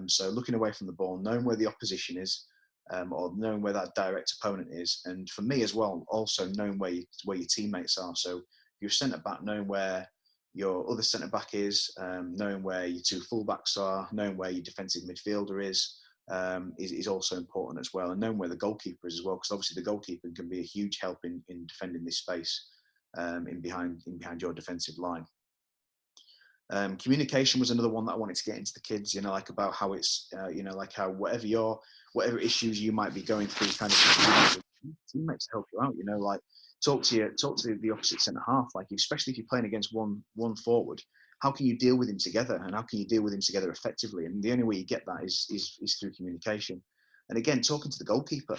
So looking away from the ball, knowing where the opposition is, or knowing where that direct opponent is. And for me as well, also knowing where your teammates are. So if you're a centre back, knowing where your other centre back is, knowing where your 2 fullbacks are, knowing where your defensive midfielder is also important as well, and knowing where the goalkeeper is as well, because obviously the goalkeeper can be a huge help in defending this space in behind your defensive line. Communication was another one that I wanted to get into the kids, you know, like about how it's, you know, like how whatever issues you might be going through, kind of teammates to help you out, you know, like talk to the opposite centre half, like especially if you're playing against one forward, how can you deal with him together and how can you deal with him together effectively? And the only way you get that is through communication. And again, talking to the goalkeeper,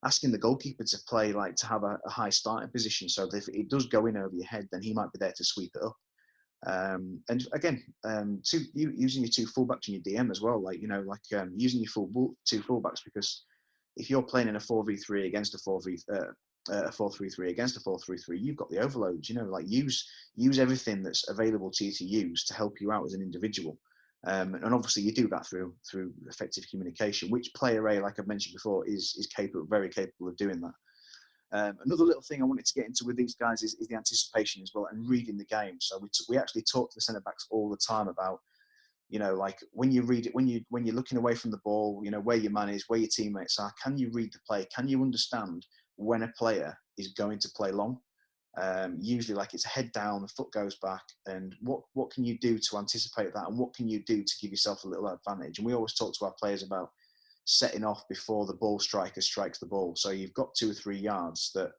asking the goalkeeper to play, like to have a high starting position, so that if it does go in over your head, then he might be there to sweep it up. And again, using your 2 fullbacks and your DM as well, like, you know, like using your 2 fullbacks, because if you're playing in a 4v3 against a 4-3-3 against a 4-3-3, you've got the overloads, you know, like use everything that's available to you to use to help you out as an individual. And obviously you do that through effective communication, which player A, like I've mentioned before, is very capable of doing that. Another little thing I wanted to get into with these guys is the anticipation as well, and reading the game. So we actually talk to the centre backs all the time about, you know, like when you read it, when you're looking away from the ball, you know, where your man is, where your teammates are. Can you read the play? Can you understand when a player is going to play long? Usually, like, it's a head down, the foot goes back, and what can you do to anticipate that, and what can you do to give yourself a little advantage? And we always talk to our players about setting off before the ball striker strikes the ball. So you've got 2 or 3 yards that,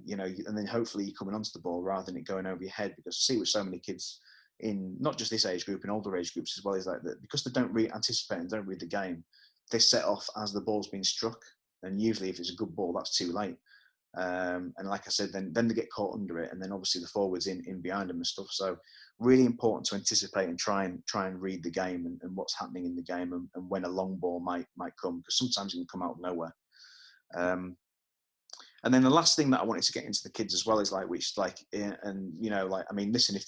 you know, and then hopefully you're coming onto the ball rather than it going over your head. Because I see with so many kids in not just this age group, in older age groups as well, is like that, because they don't anticipate and don't read the game, they set off as the ball's been struck. And usually if it's a good ball, that's too late. And like I said, then they get caught under it, and then obviously the forwards in behind them and stuff. So really important to anticipate and try and read the game and what's happening in the game, and when a long ball might come, because sometimes it can come out of nowhere. And then the last thing that I wanted to get into the kids as well is like, which like, and you know, like, I mean, listen, if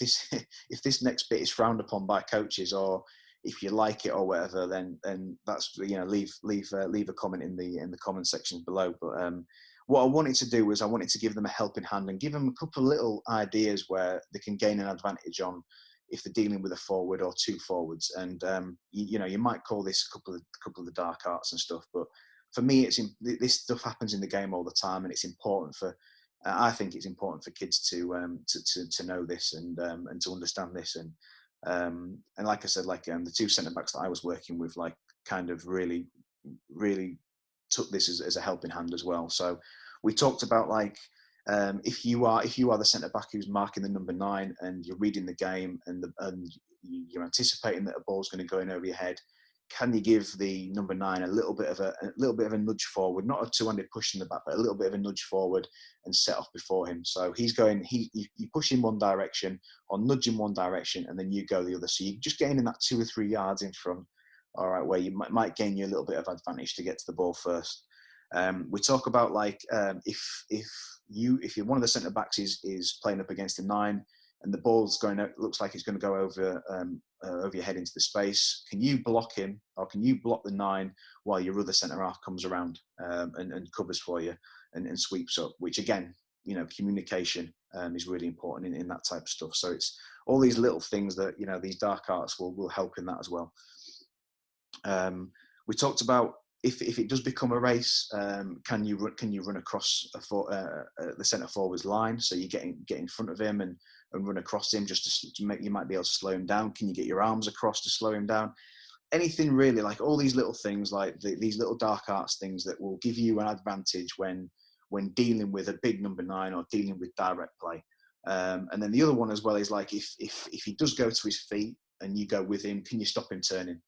this next bit is frowned upon by coaches, or if you like it or whatever, then that's, you know, leave a comment in the comment section below. But what I wanted to do was I wanted to give them a helping hand and give them a couple of little ideas where they can gain an advantage on if they're dealing with a forward or two forwards. And you know, you might call this a couple of the dark arts and stuff, but for me, this stuff happens in the game all the time, and it's important for. I think it's important for kids to know this and to understand this. And like I said, like the two centre backs that I was working with, like kind of really took this as a helping hand as well. So we talked about like if you are the centre back who's marking the number 9 and you're reading the game and you're anticipating that a ball's going to go in over your head, can you give the number 9 a little bit of a nudge forward, not a two-handed push in the back, but a little bit of a nudge forward and set off before him. So he's going, you push in one direction or nudge in one direction, and then you go the other. So you're just gaining that 2 or 3 yards in front, all right, where you might gain you a little bit of advantage to get to the ball first. We talk about like if you're one of the centre backs is playing up against a 9 and the ball's going out, looks like it's going to go over your head into the space, can you block him, or can you block the 9 while your other centre half comes around and covers for you and sweeps up? Which again, you know, communication is really important in that type of stuff. So it's all these little things that, you know, these dark arts will help in that as well. We talked about if it does become a race, can you run across the centre forward's line, so you get in front of him and run across him just to make, you might be able to slow him down. Can you get your arms across to slow him down? Anything really, like all these little things, like these little dark arts things that will give you an advantage when dealing with a big number 9 or dealing with direct play. And then the other one as well is like if he does go to his feet and you go with him, can you stop him turning?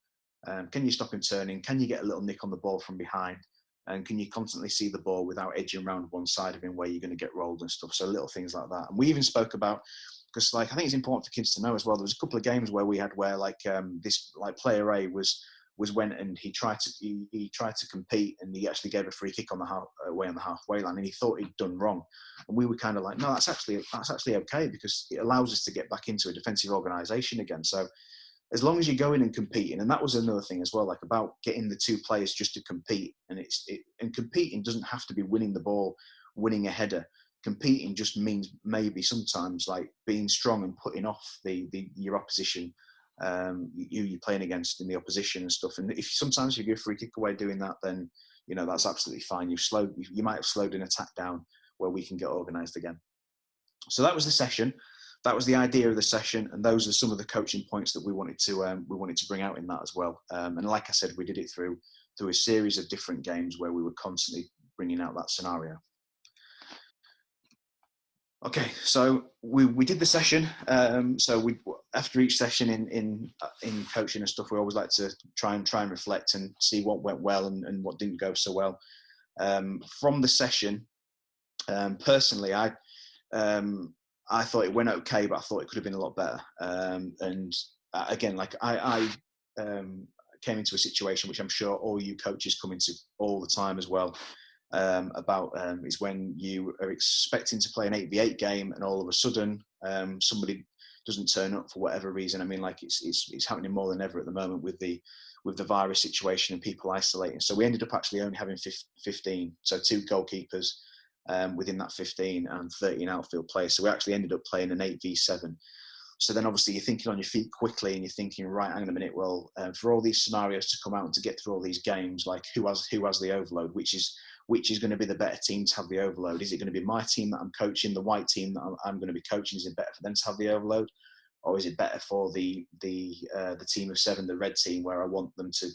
Can you stop him turning? Can you get a little nick on the ball from behind? And can you constantly see the ball without edging around one side of him where you're going to get rolled and stuff? So little things like that. And we even spoke about, because like I think it's important for kids to know as well, there was a couple of games where we had where like this like player A was went and he tried to compete, and he actually gave a free kick on the halfway line, and he thought he'd done wrong. And we were kind of like, no, that's actually okay, because it allows us to get back into a defensive organisation again. So as long as you're going and competing, and that was another thing as well, like about getting the two players just to compete. And and competing doesn't have to be winning the ball, winning a header. Competing just means maybe sometimes like being strong and putting off your opposition, you're playing against in the opposition and stuff. And sometimes you give a free kick away doing that, then you know that's absolutely fine. You might have slowed an attack down where we can get organised again. So that was the session. That was the idea of the session, and those are some of the coaching points that we wanted to bring out in that as well. And like I said, we did it through a series of different games where we were constantly bringing out that scenario. Okay, so we did the session. So after each session in coaching and stuff, we always like to try and reflect and see what went well and what didn't go so well. From the session, personally, I thought it went okay, but I thought it could have been a lot better. And again, like I came into a situation which I'm sure all you coaches come into all the time as well, is when you are expecting to play an 8v8 game and all of a sudden somebody doesn't turn up for whatever reason. I mean, like it's happening more than ever at the moment with the virus situation and people isolating. So we ended up actually only having 15, so 2 goalkeepers within that 15 and 13 outfield players. So we actually ended up playing an 8v7. So then obviously you're thinking on your feet quickly and you're thinking, right, hang on a minute, well, for all these scenarios to come out and to get through all these games, like who has the overload, which is going to be the better team to have the overload? Is it going to be my team that I'm coaching, the white team that I'm going to be coaching? Is it better for them to have the overload? Or is it better for the team of 7, the red team, where I want them to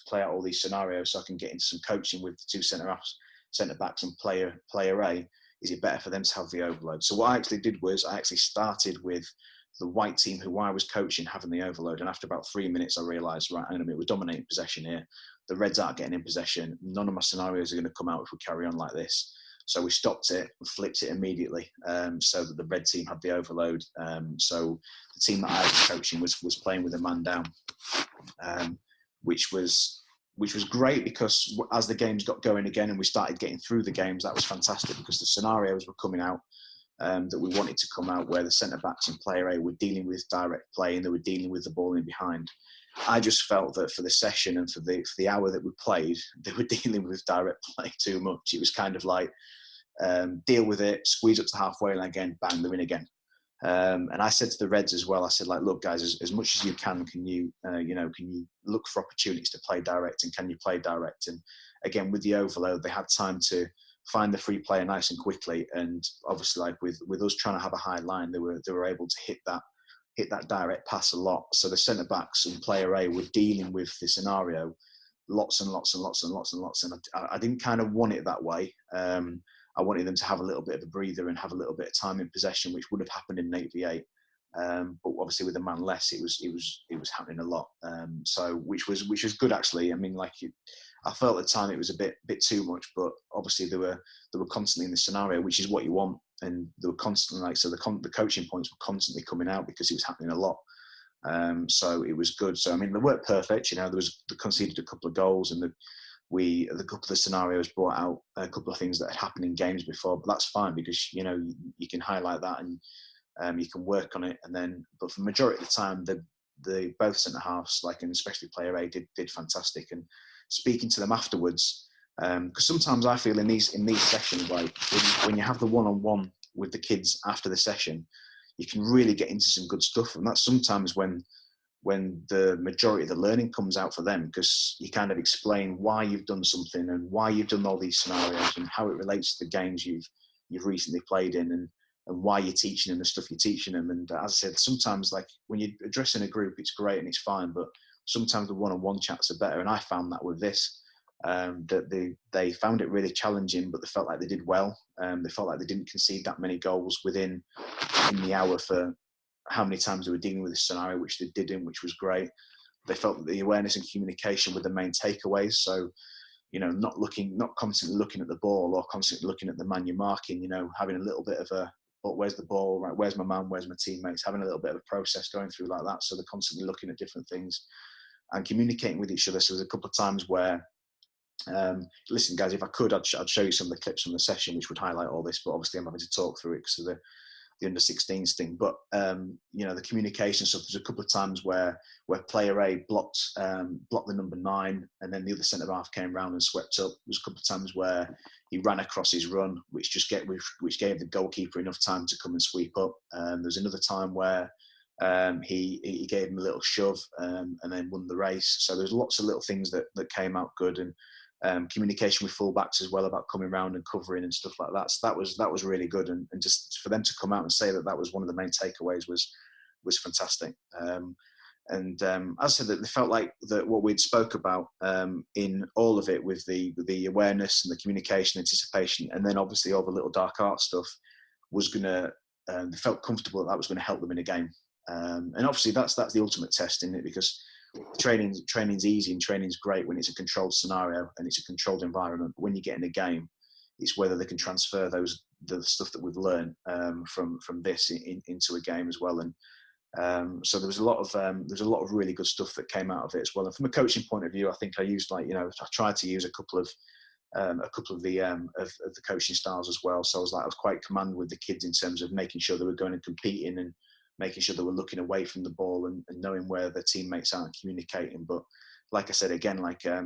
play out all these scenarios so I can get into some coaching with the 2 centre backs and player A? Is it better for them to have the overload? So what I actually did was I actually started with the white team who I was coaching having the overload, and after about 3 minutes I realised, right, hang on a minute, we're dominating possession here. The Reds aren't getting in possession. None of my scenarios are going to come out if we carry on like this. So we stopped it and flipped it immediately, so that the red team had the overload. So the team that I was coaching was playing with a man down, which was great, because as the games got going again and we started getting through the games, that was fantastic, because the scenarios were coming out that we wanted to come out, where the centre backs and player A were dealing with direct play and they were dealing with the ball in behind. I just felt that for the session and for the hour that we played, they were dealing with direct play too much. It was kind of like, deal with it, squeeze up to halfway line again, bang, they're in again. And I said to the Reds as well, I said, like, look, guys, as much as you can you look for opportunities to play direct, and can you play direct? And again, with the overload, they had time to find the free player nice and quickly. And obviously, like with us trying to have a high line, they were able to hit that direct pass a lot. So the centre backs and player A were dealing with the scenario lots and lots and lots and lots and lots. And I didn't kind of want it that way. I wanted them to have a little bit of a breather and have a little bit of time in possession, which would have happened in 8v8. But obviously with a man less, it was happening a lot. So which was good actually. I mean, I felt at the time it was a bit too much, but obviously they were constantly in the scenario, which is what you want, and they were constantly the coaching points were constantly coming out because it was happening a lot. So it was good. So I mean, they weren't perfect. They conceded a couple of goals, and a couple of the scenarios brought out a couple of things that had happened in games before, but that's fine because you can highlight that and you can work on it. And then, but for the majority of the time, the both centre halves, and especially player A, did fantastic. And speaking to them afterwards, because sometimes I feel in these sessions, like when you have the one-on-one with the kids after the session, you can really get into some good stuff, and that's sometimes when the majority of the learning comes out for them, because you kind of explain why you've done something and why you've done all these scenarios and how it relates to the games you've recently played in, and why you're teaching them the stuff you're teaching them. And as I said, sometimes when you're addressing a group, it's great and it's fine, but sometimes the one-on-one chats are better. And I found that with this, that they found it really challenging, but they felt like they did well. They felt like they didn't concede that many goals in the hour for how many times they were dealing with this scenario, which they didn't, which was great. They felt that the awareness and communication were the main takeaways. So, not constantly looking at the ball or constantly looking at the man you're marking, having a little bit of where's the ball, right? Where's my man? Where's my teammates? Having a little bit of a process going through like that. So they're constantly looking at different things and communicating with each other. So there's a couple of times where, listen, guys, if I could, I'd show you some of the clips from the session, which would highlight all this, but obviously I'm having to talk through it because of the under-16s thing. But the communication stuff, there's a couple of times where player A blocked the number 9, and then the other centre half came round and swept up. There's a couple of times where he ran across his run, which gave the goalkeeper enough time to come and sweep up. There's another time where he gave him a little shove and then won the race. So there's lots of little things that came out good, and communication with fullbacks as well about coming around and covering and stuff like that. So that was really good, and just for them to come out and say that was one of the main takeaways was fantastic. As I said, that they felt like that what we'd spoke about in all of it, with the awareness and the communication, anticipation, and then obviously all the little dark art stuff, was gonna. They felt comfortable that was going to help them in a game, and obviously that's the ultimate test, isn't it? Because training's easy and training's great when it's a controlled scenario and it's a controlled environment. But when you get in a game, it's whether they can transfer the stuff that we've learned from this into a game as well. And so there was a lot of really good stuff that came out of it as well. And from a coaching point of view, I think I used I tried to use a couple of the coaching styles as well. So I was quite command with the kids in terms of making sure they were going and competing and making sure they were looking away from the ball and knowing where their teammates are and communicating. But like I said, again, there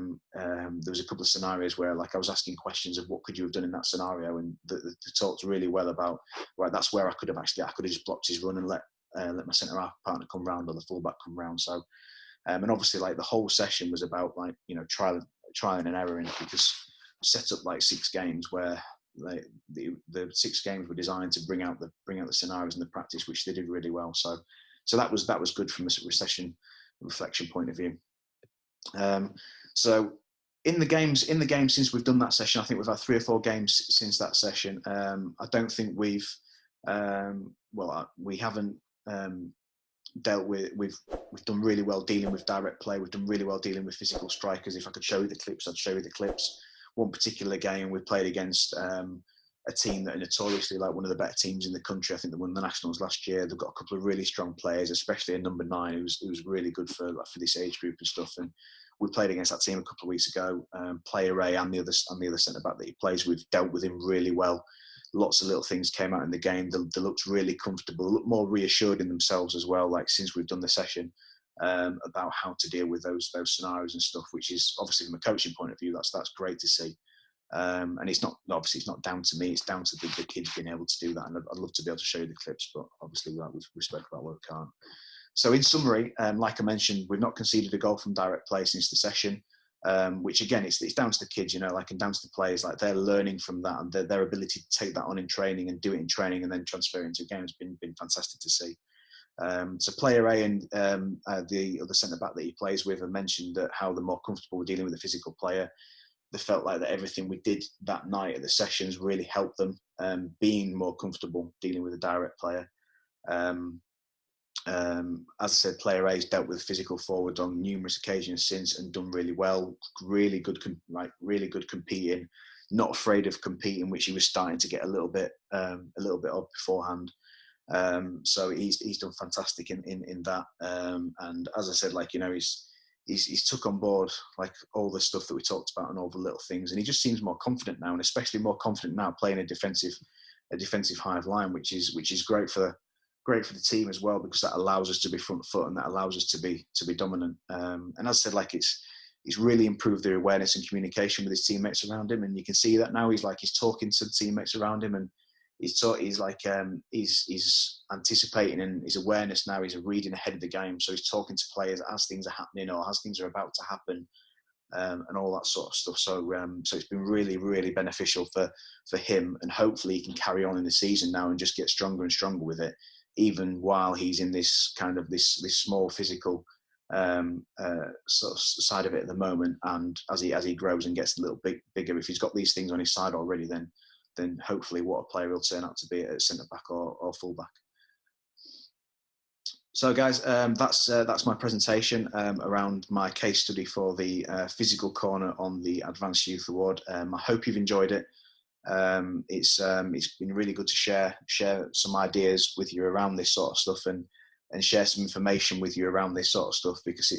was a couple of scenarios where I was asking questions of what could you have done in that scenario, and they talked really well about, right, that's where I could have just blocked his run and let my centre half partner come round or the fullback come round. So and obviously the whole session was about trial and error, because set up 6 games where the 6 games were designed to bring out the scenarios and the practice, which they did really well. So that was good from a session reflection point of view. So in the games since we've done that session, I think we've had 3 or 4 games since that session. I don't think we haven't dealt with. We've done really well dealing with direct play. We've done really well dealing with physical strikers. If I could show you the clips, I'd show you the clips. One particular game we played against a team that are notoriously one of the better teams in the country. I think they won the Nationals last year. They've got a couple of really strong players, especially a number 9 who was really good for this age group and stuff. And we played against that team a couple of weeks ago. Player A and the other centre back that he plays with dealt with him really well. Lots of little things came out in the game. They looked really comfortable, looked more reassured in themselves as well. Since we've done the session, about how to deal with those scenarios and stuff, which is obviously from a coaching point of view, that's great to see. And it's not, obviously it's not down to me, it's down to the kids being able to do that. And I'd love to be able to show you the clips, but obviously we've spoken about what we can't. So in summary, like I mentioned, we've not conceded a goal from direct play since the session, which again, it's down to the kids, you know, like, and down to the players, like they're learning from that, and their ability to take that on in training and do it in training and then transfer it into a game has been fantastic to see. So player A and the other centre back that he plays with have mentioned that how they're more comfortable dealing with a physical player. They felt like that everything we did that night at the sessions really helped them being more comfortable dealing with a direct player. As I said, player A's dealt with physical forwards on numerous occasions since and done really well. Really good competing. Not afraid of competing, which he was starting to get a little bit of beforehand. So he's done fantastic in that. And as I said, like, you know, he's took on board like all the stuff that we talked about and all the little things, and he just seems more confident now, and especially more confident now playing a defensive hive line, which is great for the team as well, because that allows us to be front foot and that allows us to be dominant. And as I said, like he's really improved their awareness and communication with his teammates around him, and you can see that now. He's talking to the teammates around him, and he's anticipating, and his awareness now is reading ahead of the game. So he's talking to players as things are happening or as things are about to happen, and all that sort of stuff. So it's been really, really beneficial for him, and hopefully he can carry on in the season now and just get stronger and stronger with it, even while he's in this kind of this small physical sort of side of it at the moment. And as he grows and gets a little bigger, if he's got these things on his side already, then hopefully what a player he'll turn out to be at centre back or full back. So guys, that's my presentation around my case study for the physical corner on the Advanced Youth Award. I hope you've enjoyed it. It's been really good to share some ideas with you around this sort of stuff, and share some information with you around this sort of stuff, because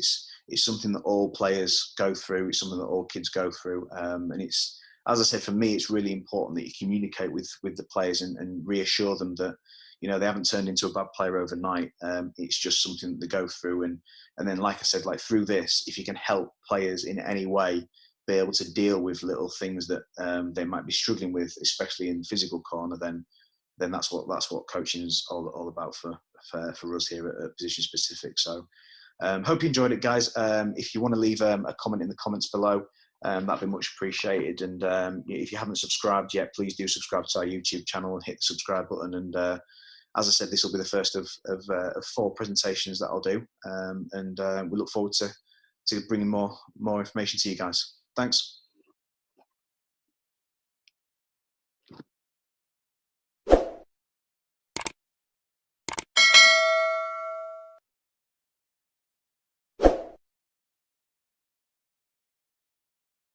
it's something that all players go through. It's something that all kids go through, and it's, as I said, for me, it's really important that you communicate with the players and reassure them that, you know, they haven't turned into a bad player overnight. It's just something that they go through, and then, like I said, like through this, if you can help players in any way be able to deal with little things that they might be struggling with, especially in the physical corner, then that's what coaching is all about for us here at Position Specific. So hope you enjoyed it, guys. If you want to leave a comment in the comments below, that'd be much appreciated. And if you haven't subscribed yet, please do subscribe to our YouTube channel and hit the subscribe button. And as I said, this will be the first of 4 presentations that I'll do, and we look forward to bringing more information to you guys. Thanks.